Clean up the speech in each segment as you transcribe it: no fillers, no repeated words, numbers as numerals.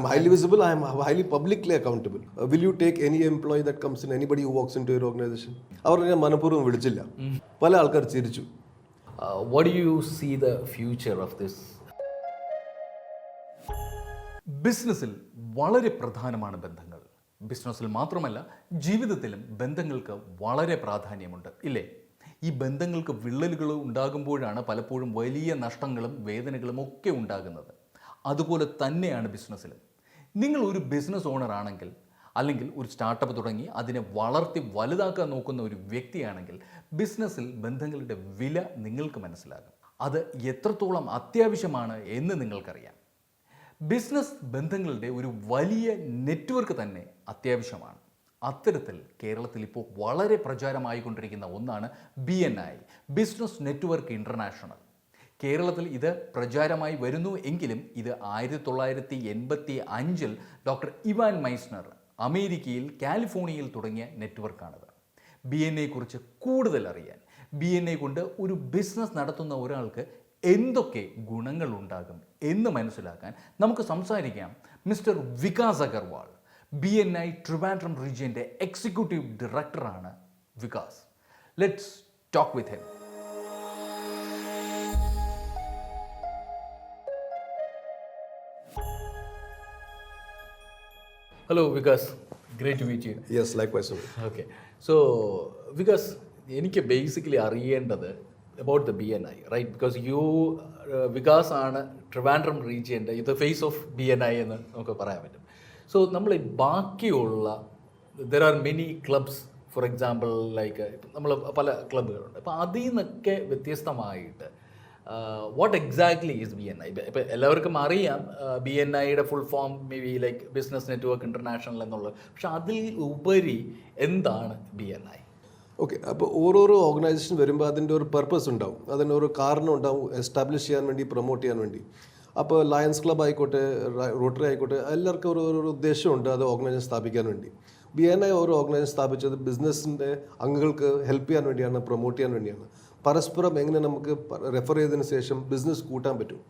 I'm highly visible, I am highly publicly accountable. Will you take any employee that comes in, anybody who walks into your organization? അവർ ഞാൻ മനഃപൂർവ്വം വിളിച്ചില്ല. പല ആൾക്കാർ ചിരിച്ചു. What do you see the future of this? ബിസിനസ്സിൽ വളരെ പ്രധാനമാണ് ബന്ധങ്ങൾ. ബിസിനസ്സിൽ മാത്രമല്ല ജീവിതത്തിലും ബന്ധങ്ങൾക്ക് വളരെ പ്രാധാന്യമുണ്ട്, ഇല്ലേ? ഈ ബന്ധങ്ങൾക്ക് വിള്ളലുകൾ ഉണ്ടാകുമ്പോഴാണ് പലപ്പോഴും വലിയ നഷ്ടങ്ങളും വേദനകളും ഒക്കെ ഉണ്ടാകുന്നത്. അതുപോലെ തന്നെയാണ് ബിസിനസ്സിലും. നിങ്ങൾ ഒരു ബിസിനസ് ഓണർ ആണെങ്കിൽ, അല്ലെങ്കിൽ ഒരു സ്റ്റാർട്ടപ്പ് തുടങ്ങി അതിനെ വളർത്തി വലുതാക്കാൻ നോക്കുന്ന ഒരു വ്യക്തിയാണെങ്കിൽ, ബിസിനസ്സിൽ ബന്ധങ്ങളുടെ വില നിങ്ങൾക്ക് മനസ്സിലാകും. അത് എത്രത്തോളം അത്യാവശ്യമാണ് എന്ന് നിങ്ങൾക്കറിയാം. ബിസിനസ് ബന്ധങ്ങളുടെ ഒരു വലിയ നെറ്റ്വർക്ക് തന്നെ അത്യാവശ്യമാണ്. അത്തരത്തിൽ കേരളത്തിൽ ഇപ്പോൾ വളരെ പ്രചാരമായിക്കൊണ്ടിരിക്കുന്ന ഒന്നാണ് BNI, ബിസിനസ് നെറ്റ്വർക്ക് ഇൻ്റർനാഷണൽ. കേരളത്തിൽ ഇത് പ്രചാരമായി വരുന്നു എങ്കിലും ഇത് 1985 ഡോക്ടർ ഇവാൻ മൈസ്നർ അമേരിക്കയിൽ കാലിഫോർണിയയിൽ തുടങ്ങിയ നെറ്റ്വർക്കാണിത്. BNI കുറിച്ച് കൂടുതൽ അറിയാൻ, BNI കൊണ്ട് ഒരു ബിസിനസ് നടത്തുന്ന ഒരാൾക്ക് എന്തൊക്കെ ഗുണങ്ങളുണ്ടാകും എന്ന് മനസ്സിലാക്കാൻ നമുക്ക് സംസാരിക്കാം മിസ്റ്റർ വികാസ് അഗർവാൾ. BNI ട്രിവാൻഡ്രം റീജിയൻ്റെ എക്സിക്യൂട്ടീവ് ഡയറക്ടറാണ് Vikas. Let's talk with him. Hello, Vikas. Great to meet you. Yes, likewise. Okay. So, Vikas, എനിക്ക് ബേസിക്കലി അറിയേണ്ടത് about the BNI, right? Because you, Vikas ആണ് ട്രിവാൻഡ്രം റീജിയൻ്റെ ഇത് ഫേസ് ഓഫ് BNI എന്ന് നമുക്ക് പറയാൻ പറ്റും. സോ നമ്മൾ ബാക്കിയുള്ള there are many clubs, for example like നമ്മൾ പല ക്ലബ്ബുകളുണ്ട്. അപ്പോൾ അതിൽ നിന്നൊക്കെ വ്യത്യസ്തമായിട്ട് വാട്ട് എക്സാക്ട്ലി ഈസ് BNI? ഇപ്പം എല്ലാവർക്കും അറിയാം BNIയുടെ full form may be like business network international എന്നുള്ളത്. പക്ഷെ അതിൽ ഉപരി എന്താണ് BNI? ഓക്കെ, അപ്പോൾ ഓരോരോ ഓർഗനൈസേഷൻ വരുമ്പോൾ അതിൻ്റെ ഒരു പർപ്പസ് ഉണ്ടാവും, അതിൻ്റെ ഒരു കാരണം ഉണ്ടാവും, എസ്റ്റാബ്ലിഷ് ചെയ്യാൻ വേണ്ടി, പ്രൊമോട്ട് ചെയ്യാൻ വേണ്ടി. അപ്പോൾ ലയൺസ് ക്ലബ് ആയിക്കോട്ടെ, റോട്ടറി ആയിക്കോട്ടെ, എല്ലാവർക്കും ഒരു ഉദ്ദേശമുണ്ട് അത് ഓർഗനൈസേഷൻ സ്ഥാപിക്കാൻ വേണ്ടി. BNI ഒരു ഓർഗനൈസേഷൻ സ്ഥാപിച്ചത് ബിസിനസ്സിൻ്റെ അംഗങ്ങൾക്ക് ഹെൽപ്പ് ചെയ്യാൻ വേണ്ടിയാണ്, പ്രൊമോട്ട് ചെയ്യാൻ വേണ്ടിയാണ്. പരസ്പരം എങ്ങനെ നമുക്ക് റെഫർ ചെയ്തതിന് ശേഷം ബിസിനസ് കൂട്ടാൻ പറ്റും.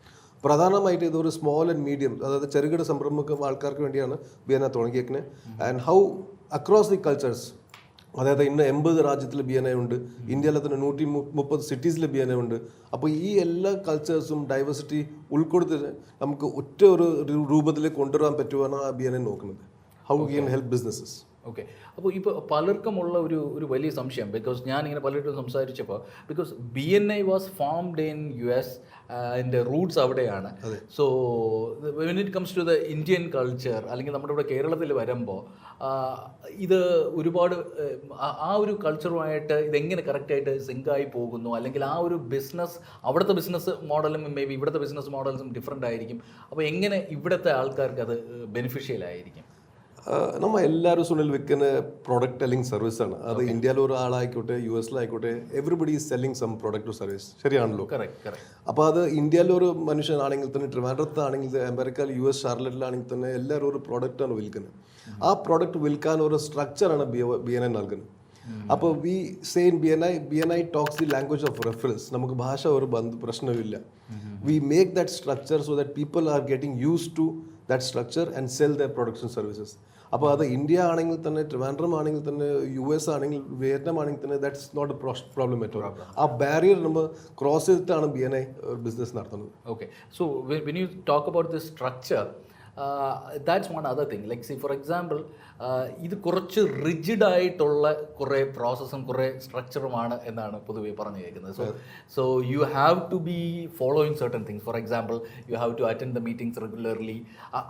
പ്രധാനമായിട്ട് ഇതൊരു സ്മോൾ ആൻഡ് മീഡിയം, അതായത് ചെറുകിട സംരംഭം ആൾക്കാർക്ക് വേണ്ടിയാണ് BNI തുടങ്ങിയേക്കുന്നത്. And how across the cultures, അതായത് ഇന്ന് 80 രാജ്യത്തിൽ BNI ഉണ്ട്, ഇന്ത്യയിലെ തന്നെ 130 സിറ്റീസിൽ BNI ഉണ്ട്. അപ്പോൾ ഈ എല്ലാ കൾച്ചേഴ്സും ഡൈവേഴ്സിറ്റി ഉൾക്കൊടുത്ത് നമുക്ക് ഒറ്റ ഒരു രൂപത്തിലേക്ക് കൊണ്ടുവരാൻ പറ്റുവാണ് ആ BNI നോക്കുന്നത്. How we can help businesses. Okay, അപ്പോൾ ഇപ്പോൾ പലർക്കുമുള്ള ഒരു വലിയ സംശയം, ബിക്കോസ് ഞാനിങ്ങനെ പലരും സംസാരിച്ചപ്പോൾ, because BNI was formed in US, അതിൻ്റെ റൂട്ട്സ് അവിടെയാണ്. So when it comes to the Indian culture, അല്ലെങ്കിൽ നമ്മുടെ ഇവിടെ കേരളത്തിൽ വരുമ്പോൾ ഇത് ഒരുപാട് ആ ഒരു കൾച്ചറുമായിട്ട് ഇതെങ്ങനെ കറക്റ്റായിട്ട് സിങ്കായി പോകുന്നു, അല്ലെങ്കിൽ ആ ഒരു ബിസിനസ്, അവിടുത്തെ ബിസിനസ് മോഡലും മേ ബി ഇവിടുത്തെ ബിസിനസ് മോഡൽസും ഡിഫറെൻ്റ് ആയിരിക്കും. അപ്പോൾ എങ്ങനെ ഇവിടുത്തെ ആൾക്കാർക്ക് അത് ബെനിഫിഷ്യൽ ആയിരിക്കും? നമ്മൾ എല്ലാവരും സുനിൽ വിൽക്കുന്ന പ്രോഡക്റ്റ് സെല്ലിംഗ് സർവീസാണ്. അത് ഇന്ത്യയിലെ ഒരാളായിക്കോട്ടെ, US-ലായിക്കോട്ടെ, everybody is selling some product service, ശരിയാണല്ലോ? അപ്പോൾ അത് ഇന്ത്യയിലെ ഒരു മനുഷ്യനാണെങ്കിൽ തന്നെ, ട്രിവാൻഡ്രത്താണെങ്കിൽ, അമേരിക്കയിൽ US ഷാർലറ്റിലാണെങ്കിൽ തന്നെ എല്ലാവരും ഒരു പ്രോഡക്റ്റാണ് വിൽക്കുന്നത്. ആ പ്രോഡക്റ്റ് വിൽക്കാൻ ഒരു സ്ട്രക്ചറാണ് BNI നൽകുന്നത്. അപ്പോൾ we say in BNI talks the language of reference. നമുക്ക് ഭാഷ ഒരു പ്രശ്നമില്ല. We make that structure so that people are getting use to that structure and sell the production services. അപ്പോൾ അത് ഇന്ത്യ ആണെങ്കിൽ തന്നെ, ട്രിവാൻഡ്രം ആണെങ്കിൽ തന്നെ, US ആണെങ്കിൽ, വിയറ്റ്നാം ആണെങ്കിൽ തന്നെ, that's not a problem at all. ആ ബാരിയർ നമ്മൾ ക്രോസ് ചെയ്തിട്ടാണ് BNI ബിസിനസ് നടത്തുന്നത്. Okay, so when you talk about this structure, that's one other thing. Like see for example, ഇത് കുറച്ച് റിജിഡായിട്ടുള്ള കുറേ പ്രോസസ്സും കുറേ സ്ട്രക്ചറുമാണ് എന്നാണ് പൊതുവേ പറഞ്ഞു കേൾക്കുന്നത്. So you have to be following certain things. For example, you have to attend the meetings regularly.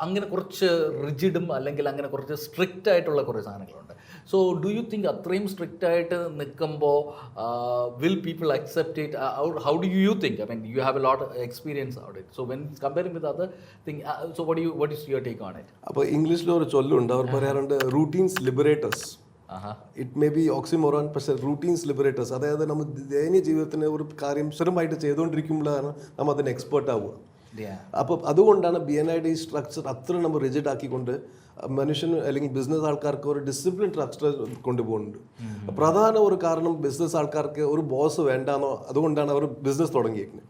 അങ്ങനെ കുറച്ച് റിജിഡും അല്ലെങ്കിൽ അങ്ങനെ കുറച്ച് സ്ട്രിക്റ്റ് ആയിട്ടുള്ള കുറേ സാധനങ്ങളുണ്ട്. സോ ഡു യു തിങ്ക് അത്രയും സ്ട്രിക്റ്റ് ആയിട്ട് നിൽക്കുമ്പോൾ will people accept it? How do you think? I mean you have a lot experience out it. So when comparing with other thing, so what is your take on it? അപ്പോൾ ഇംഗ്ലീഷിൽ ഒരു ചൊല്ലുണ്ട്, അവർ പറയാറുണ്ട് routines liberators. It may be oxymoron, പക്ഷേ routines liberators. അതായത് നമ്മൾ ദൈനംദിന ജീവിതത്തിന് ഒരു കാര്യം സ്ഥിരമായിട്ട് ചെയ്തുകൊണ്ടിരിക്കുമ്പോഴാണ് നമ്മൾ അതിന് എക്സ്പേർട്ട് ആവുക. അപ്പോൾ അതുകൊണ്ടാണ് BNI ഈ സ്ട്രക്ചർ അത്ര നമ്മൾ റിജിഡ് ആക്കിക്കൊണ്ട് മനുഷ്യന് അല്ലെങ്കിൽ ബിസിനസ് ആൾക്കാർക്ക് ഒരു ഡിസിപ്ലിൻ സ്ട്രക്ചർ കൊണ്ടുപോകുന്നുണ്ട്. പ്രധാന ഒരു കാരണം ബിസിനസ് ആൾക്കാർക്ക് ഒരു ബോസ് വേണ്ടാന്നോ, അതുകൊണ്ടാണ് അവർ ബിസിനസ് തുടങ്ങിയിരിക്കുന്നത്.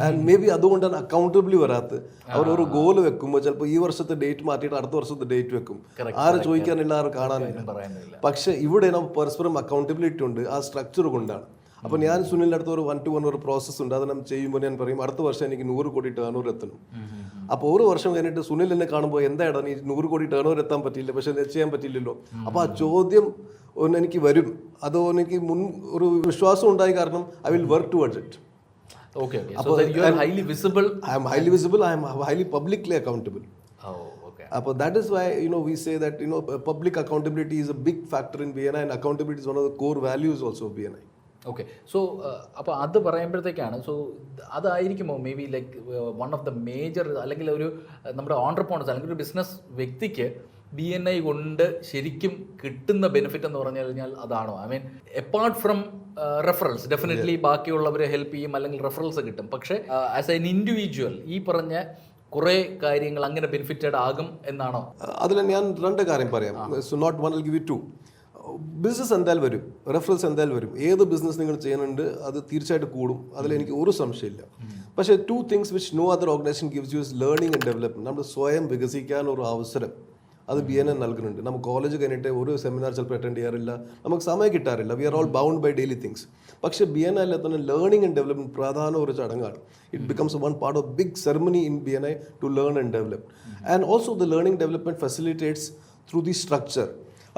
ആൻഡ് മേ ബി അതുകൊണ്ടാണ് അക്കൗണ്ടബിളി വരാത്തത്. അവർ ഒരു ഗോൾ വെക്കുമ്പോൾ ചിലപ്പോൾ ഈ വർഷത്തെ ഡേറ്റ് മാറ്റിയിട്ട് അടുത്ത വർഷത്തെ ഡേറ്റ് വെക്കും. ആരും ചോദിക്കാനില്ല, ആരും കാണാനില്ല. പക്ഷെ ഇവിടെ നമ്മൾ പരസ്പരം അക്കൗണ്ടബിലിറ്റി ഉണ്ട്, ആ സ്ട്രക്ചർ കൊണ്ടാണ്. അപ്പോൾ ഞാൻ സുനിലിൻ്റെ അടുത്ത് ഒരു 1-to-1 ഒരു പ്രോസസ്സ് ഉണ്ട്. അത് നമ്മൾ ചെയ്യുമ്പോൾ ഞാൻ പറയും അടുത്ത വർഷം എനിക്ക് 100 കോടി ടേൺ ഓവർ എത്തണം. അപ്പോൾ ഒരു വർഷം കഴിഞ്ഞിട്ട് സുനിൽ എന്നെ കാണുമ്പോൾ എന്താ നീ 100 കോടി ടേൺ ഓവർ എത്താൻ പറ്റില്ല, പക്ഷെ ചെയ്യാൻ പറ്റില്ലല്ലോ. അപ്പോൾ ആ ചോദ്യം എനിക്ക് വരും. അത് എനിക്ക് ഒരു വിശ്വാസം ഉണ്ടായി, കാരണം I will work towards it. Okay. So then you are highly visible. I am highly visible. I am highly publicly accountable. Oh, okay. That is why we say that public accountability is a big factor in BNI, and accountability is one of the core values also of BNI. Okay. So അപ്പോൾ അത് പറയുമ്പോഴത്തേക്കാണ്, so അതായിരിക്കുമോ may be like one of the major, അല്ലെങ്കിൽ ഒരു നമ്മുടെ entrepreneurs അല്ലെങ്കിൽ ഒരു business വ്യക്തിക്ക് BNI കൊണ്ട് ശരിക്കും കിട്ടുന്ന ബെനിഫിറ്റ് എന്ന് പറഞ്ഞു കഴിഞ്ഞാൽ അതാണോ? I mean apart from referrals, definitely ബാക്കിയുള്ളവരെ ഹെൽപ്പ് ചെയ്യും അല്ലെങ്കിൽ റെഫറൽസ് കിട്ടും. പക്ഷേ ആസ് എൻ ഇൻഡിവിജ്വൽ ഈ പറഞ്ഞ കുറേ കാര്യങ്ങൾ അങ്ങനെ ബെനിഫിറ്റഡ് ആകും എന്നാണോ? അതിൽ ഞാൻ 2 കാര്യം പറയാം. So note one, will give you 2. Business എന്തായാലും വരും, റെഫറൻസ് എന്തായാലും വരും. ഏത് ബിസിനസ് നിങ്ങൾ ചെയ്യുന്നുണ്ട് അത് തീർച്ചയായിട്ടും കൂടും, അതിലെനിക്ക് ഒരു സംശയമില്ല. പക്ഷേ 2 things which no other organization gives you is learning and development. നമ്മൾ സ്വയം വികസിക്കാൻ ഒരു അവസരം അത് BNI നൽകുന്നുണ്ട്. നമ്മൾ കോളേജ് കഴിഞ്ഞിട്ട് ഒരു സെമിനാർ ചിലപ്പോൾ അറ്റൻഡ് ചെയ്യാറില്ല, നമുക്ക് സമയം കിട്ടാറില്ല. We are all bound by daily things. പക്ഷേ BNI തന്നെ ലേണിംഗ് ആൻഡ് ഡെവലപ്മെന്റ് പ്രധാന ഒരു ചടങ്ങാണ്. It becomes one part of big ceremony in BNI to learn and develop. And also the learning development facilitates through the structure.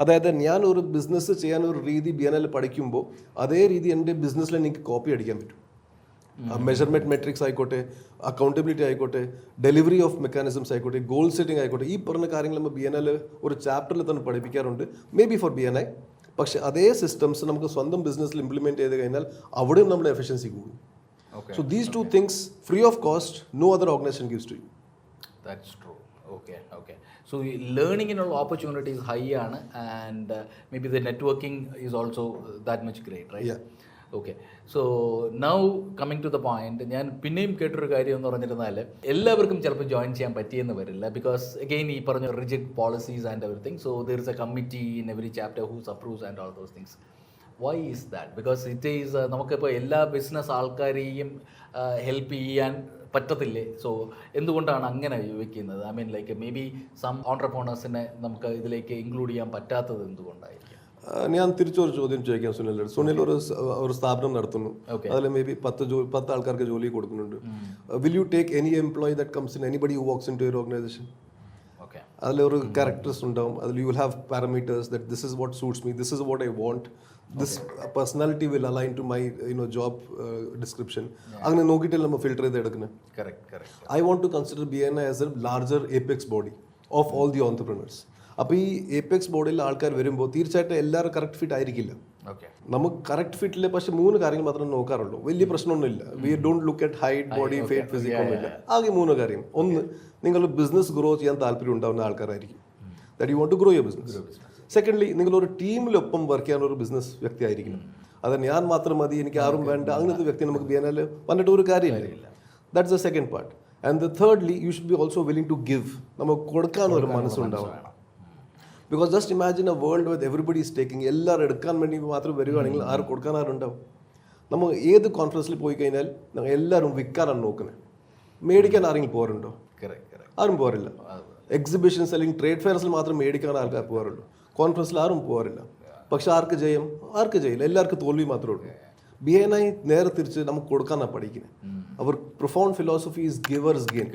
അതായത് ഞാൻ ഒരു business ചെയ്യാൻ ഒരു രീതി BNI പഠിക്കുമ്പോൾ അതേ രീതി എൻ്റെ ബിസിനസ്സിൽ എനിക്ക് കോപ്പി അടിക്കാൻ പറ്റും. മെഷർമെൻറ്റ് മെട്രിക്സ് ആയിക്കോട്ടെ, അക്കൗണ്ടബിലിറ്റി ആയിക്കോട്ടെ, ഡെലിവറി ഓഫ് മെക്കാനിസംസ് ആയിക്കോട്ടെ, ഗോൾ സെറ്റിംഗ് ആയിക്കോട്ടെ, ഈ പറഞ്ഞ കാര്യങ്ങൾ നമ്മൾ BNI ഒരു ചാപ്റ്ററിൽ തന്നെ പഠിപ്പിക്കാറുണ്ട്, മേ ബി ഫോർ BNI. പക്ഷേ അതേ സിസ്റ്റംസ് നമുക്ക് സ്വന്തം ബിസിനസ്സിൽ ഇംപ്ലിമെൻറ്റ് ചെയ്ത് കഴിഞ്ഞാൽ അവിടെയും നമ്മുടെ എഫിഷ്യൻസി കൂടും. So these 2 things free of cost no other organisation gives to you. That's true. Okay. So ലേണിങ്ങിനുള്ള ഓപ്പർച്യൂണിറ്റീസ് ഹൈ ആണ്, and may be the networking is also that much great, right? Okay. So now coming to the point, ഞാൻ പിന്നെയും കേട്ടൊരു കാര്യം എന്ന് പറഞ്ഞിരുന്നാൽ എല്ലാവർക്കും ചിലപ്പോൾ join ചെയ്യാൻ പറ്റിയെന്ന് വരില്ല, ബിക്കോസ് അഗെയിൻ ഈ പറഞ്ഞ rigid policies and everything. So there is a committee in every chapter whose approves and all those things. Why is that? Because it is നമുക്കിപ്പോൾ എല്ലാ ബിസിനസ് ആൾക്കാരെയും ഹെൽപ്പ് ചെയ്യാൻ പറ്റത്തില്ലേ? സോ എന്തുകൊണ്ടാണ് അങ്ങനെ വെക്കുന്നത്? I mean like may be some ഓൺട്രപ്രണേഴ്സിനെ നമുക്ക് ഇതിലേക്ക് ഇൻക്ലൂഡ് ചെയ്യാൻ പറ്റാത്തത് എന്തുകൊണ്ടായിരിക്കും? ഞാൻ തിരിച്ചൊരു ചോദ്യം ചോദിക്കാം സുനിൽ. സുനിൽ ഒരു സ്ഥാപനം നടത്തുന്നു, അതിൽ മേ ബി 10 ആൾക്കാർക്ക് ജോലി കൊടുക്കുന്നുണ്ട്. Will you take any employee that comes in, anybody who works in to your organization? അതിലൊരു ക്യാരക്ടേഴ്സ് ഉണ്ടാവും, അതിൽ you will have parameters that this is what suits me, this is what I want, this personality will align to my job description. അങ്ങനെ നോക്കിയിട്ടല്ല നമ്മൾ filter ചെയ്ത് എടുക്കുന്നത്. I want to consider BNI as a larger apex body of all the entrepreneurs. അപ്പോൾ ഈ apex ബോഡിയിൽ ആൾക്കാർ വരുമ്പോൾ തീർച്ചയായിട്ടും എല്ലാവരും കറക്റ്റ് ഫിറ്റ് ആയിരിക്കില്ല. നമുക്ക് കറക്റ്റ് ഫിറ്റിൽ പക്ഷേ 3 കാര്യങ്ങൾ മാത്രമേ നോക്കാറുള്ളൂ. വലിയ പ്രശ്നമൊന്നുമില്ല. We don't look at height, body, fate, physique ഒന്നുമില്ല. ആകെ 3 കാര്യം. ഒന്ന്, നിങ്ങൾ ബിസിനസ് ഗ്രോ ചെയ്യാൻ താല്പര്യം ഉണ്ടാവുന്ന ആൾക്കാരായിരിക്കും, that you want to grow your business. Secondly, നിങ്ങളൊരു ടീമിലൊപ്പം വർക്ക് ചെയ്യാൻ ഒരു ബിസിനസ് വ്യക്തി ആയിരിക്കണം. അത് ഞാൻ മാത്രം മതി, എനിക്ക് ആരും വേണ്ട, അങ്ങനത്തെ വ്യക്തി നമുക്ക് BNI വന്നിട്ട് ഒരു കാര്യമില്ല. That's the second part. And the thirdly, you should be also willing to give. നമുക്ക് കൊടുക്കാനൊരു മനസ്സുണ്ടാവും. Because just imagine a world with everybody is taking. എല്ലാവരും എടുക്കാൻ വേണ്ടി മാത്രം വരികയാണെങ്കിൽ ആരും കൊടുക്കാൻ ആരുണ്ടാവും? നമ്മൾ ഏത് കോൺഫറൻസിൽ പോയി കഴിഞ്ഞാൽ എല്ലാവരും വിൽക്കാനാണ് നോക്കുന്നത്, മേടിക്കാൻ ആരെങ്കിലും പോരുണ്ടോ? ആരും പോരില്ല. എക്സിബിഷൻസ് അല്ലെങ്കിൽ ട്രേഡ് ഫെയർസിൽ മാത്രം മേടിക്കാൻ ആൾക്കാർ പോകാറുള്ളൂ, കോൺഫറൻസിൽ ആരും പോകാറില്ല. പക്ഷെ ആർക്ക് ജയം? ആർക്ക് ജയില്ല? എല്ലാവർക്കും തോൽവി മാത്രമേ ഉള്ളൂ. BNI നേരെ തിരിച്ച് നമുക്ക് കൊടുക്കാനാണ് പഠിക്കുന്നത്. Our profound philosophy is givers gain.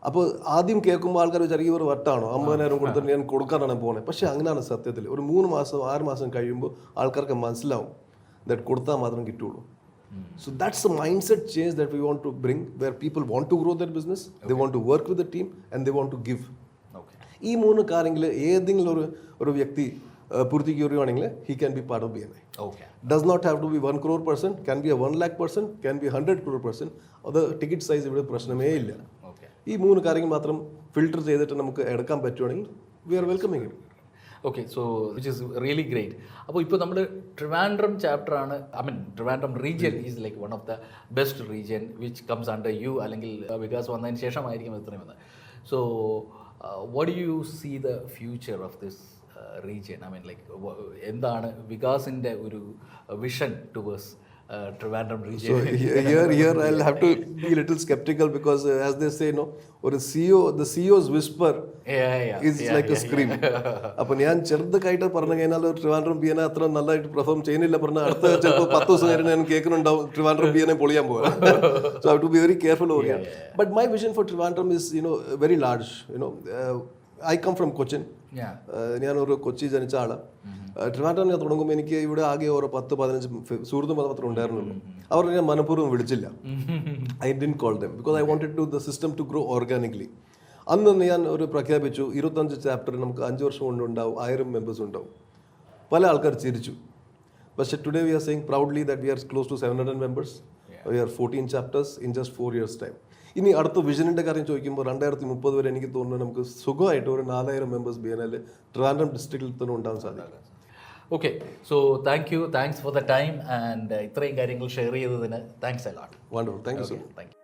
അപ്പോൾ ആദ്യം കേൾക്കുമ്പോൾ ആൾക്കാർ വിചാരിക്കും ഇവർ വട്ടാണോ, 50,000 കൊടുത്തിട്ട് ഞാൻ കൊടുക്കാനാണ് പോകുന്നത്. പക്ഷേ അങ്ങനെയാണ് സത്യത്തിൽ. ഒരു 3 മാസം 6 മാസം കഴിയുമ്പോൾ ആൾക്കാർക്ക് മനസ്സിലാവും ദാറ്റ് കൊടുത്താൽ മാത്രം കിട്ടുള്ളൂ. So that's the mindset change that we want to bring, where people want to grow their business, they want to work with the team, and they want to give. ഈ 3 കാര്യങ്ങൾ ഏതെങ്കിലും ഒരു വ്യക്തി പൂർത്തീകരിക്കുകയാണെങ്കിൽ he can be part of BNI. Does not have to be 1 crore person, can be a 1 lakh person, can be 100 crore person. അത് ticket size ഇവിടെ പ്രശ്നമേ ഇല്ല. ഈ 3 കാര്യങ്ങൾ മാത്രം ഫിൽട്ടർ ചെയ്തിട്ട് നമുക്ക് എടുക്കാൻ പറ്റുവാണെങ്കിൽ we are welcoming it. Okay so which is really great. അപ്പോൾ ഇപ്പോൾ നമ്മൾ ട്രിവാൻഡ്രം ചാപ്റ്റർ ആണ്, I mean Trivandrum region is like one of the best region which comes under you, അല്ലെങ്കിൽ വികാസ് വന്നതിന് ശേഷമായിരിക്കും ഇത്രയും വന്നത്. So what do you see the future of this region? I mean like എന്താണ് വികാസിൻ്റെ ഒരു vision towards Trivandrum region? So here I'll have to be a little skeptical because as they say, no, or a CEO, the CEO's whisper is like a scream. അപ്പോൾ ഞാൻ ചെറുതായിട്ട് പറഞ്ഞു കഴിഞ്ഞാൽ Trivandrum B എനെ അത്ര നല്ലതായിട്ട് പെർഫോം ചെയ്യുന്നില്ല പറഞ്ഞാൽ അടുത്ത ചിലപ്പോൾ 10 ദിവസം കഴിഞ്ഞ് ഞാൻ കേൾക്കുന്നുണ്ടാവും ട്രിവാൻഡ്രം ബി എനെ പൊളിയാൻ പോകാം. So I have to be very careful over here. But my vision for Trivandrum is, very large. I come from Cochin. ഞാനൊരു കൊച്ചി ജനിച്ച ആളാണ്. ട്രിവാൻഡ്രം ഞാൻ തുടങ്ങുമ്പോൾ എനിക്ക് ഇവിടെ ആകെ ഒരു 10-15 സുഹൃത്തും മാത്രമേ ഉണ്ടായിരുന്നുള്ളൂ. അവർ ഞാൻ മനഃപൂർവ്വം വിളിച്ചില്ല. I didn't call them because I wanted to the system to grow organically. അന്ന് ഞാൻ ഒരു പ്രഖ്യാപിച്ചു 25 ചാപ്റ്റർ നമുക്ക് 5 വർഷം കൊണ്ട് ഉണ്ടാവും, 1000 മെമ്പേഴ്സ് ഉണ്ടാവും. പല ആൾക്കാർ ചിരിച്ചു. പക്ഷേ today we are saying proudly that we are close to 700 members. We are 14 chapters in just 4 years time. ഇനി അടുത്ത വിഷനിൻ്റെ കാര്യം ചോദിക്കുമ്പോൾ 2030 വരെ എനിക്ക് തോന്നുന്നു നമുക്ക് സുഖമായിട്ട് ഒരു 4000 members B N L Trivandrum ഡിസ്ട്രിക്റ്റിൽ തന്നെ ഉണ്ടാകാൻ സാധിക്കും. Okay so thanks for the time and ഇത്രയും കാര്യങ്ങൾ ഷെയർ ചെയ്തതിന് thanks a lot. Wonderful, thank you so much. Thank U.